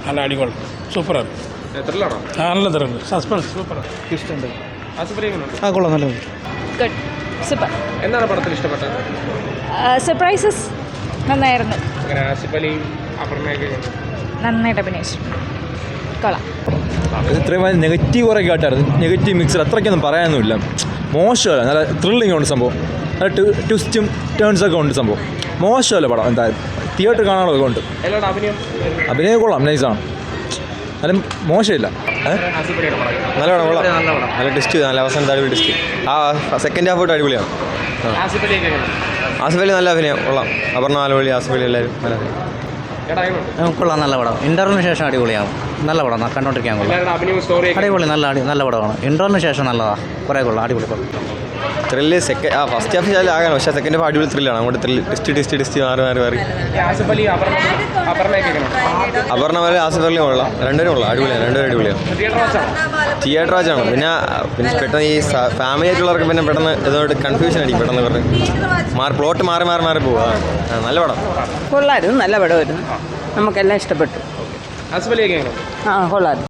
നല്ല അടിപൊളി സൂപ്പറാണ്. ത്രില്ലാണോ? നല്ല ത്രില്ല് സസ്പെൻസ് സൂപ്പറാണ്. ഇഷ്ടമുണ്ട്. ആസിഫ് അലി എങ്ങനെയുണ്ട്? കൊള്ളാം നല്ല ഗുഡ് സൂപ്പർ. എന്താണ് പടത്തിൽ ഇഷ്ടപ്പെട്ടത്? സർപ്രൈസസ് നന്നായിരുന്നു. അങ്ങനെ ആസിഫ് അലിയും അപർണയൊക്കെ നന്നായിട്ട് അഭിനയിച്ചു. കൊള്ളാം. ഇത്രയും നെഗറ്റീവ് കുറേ കേട്ടായിരുന്നു. നെഗറ്റീവ് മിക്സർ അത്രയ്ക്കൊന്നും പറയാനൊന്നുമില്ല. മോശമല്ല, നല്ല ത്രില്ലിംഗ് ഉണ്ട് സംഭവം. നല്ല ട്വിസ്റ്റും ടേൺസൊക്കെ ഉണ്ട് സംഭവം. മോശമല്ല പടം. എന്തായാലും തിയേറ്റർ കാണാനൊക്കെ ഉണ്ട്. അഭിനയം കൊള്ളാം, നൈസാണ്. എന്നാലും മോശമില്ല. നല്ല പടം കൊള്ളാം. നല്ല ടെസ്റ്റ്, നല്ല അവസാനത്തെ അടിപൊളി ടെസ്റ്റ്. സെക്കൻഡ് ഹാഫ് തൊട്ട് അടിപൊളിയാണ്. ആസിഫ് അലി നല്ല അഭിനയം കൊള്ളാം. അപർണ അലവളി, ആസിഫ് അലി എല്ലാവരും നല്ല അഭിനയം. കൊള്ളാം. നല്ല പടം. ഇൻ്റർവ്യൂവിന് ശേഷം അടിപൊളിയാവും. നല്ല പടം കണ്ടോണ്ടിരിക്കാൻ കൊള്ളാം. അടിപൊളി നല്ല പടമാണ്. ഇൻ്റർവ്യൂവിന് ശേഷം നല്ലതാണ്. കുറേ കൊള്ളാം. അടിപൊളി പടം. ത്രില്ല് ഫസ്റ്റ് ഹാഫ് ആകാൻ, പക്ഷേ സെക്കൻഡ് ഹാഫ് അടിപൊളി ത്രില്ലാണ്. അങ്ങോട്ട് ടെസ്റ്റ് മാറി അപർണ പോലെ ആസിഫ് അലി കൊള്ളാം. രണ്ടുപേരും കൊള്ളാം. അടിപൊളിയാണ്. രണ്ടുപേരും അടിപൊളിയാണ്. തിയേറ്റർ വാച്ചാണ്. പിന്നെ പെട്ടെന്ന് ഈ ഫാമിലി ആയിട്ടുള്ളവർക്ക് പിന്നെ പെട്ടെന്ന് ഇതോട്ട് കൺഫ്യൂഷൻ അടിക്കും. പെട്ടെന്ന് പറഞ്ഞ് പ്ലോട്ട് മാറി പോവുക. നല്ല പടം. കൊള്ളായിരുന്നു. നല്ല പടമായിരുന്നു. നമുക്കെല്ലാം ഇഷ്ടപ്പെട്ടു. ആസിഫ് അലിയൊക്കെ കൊള്ളായിരുന്നു.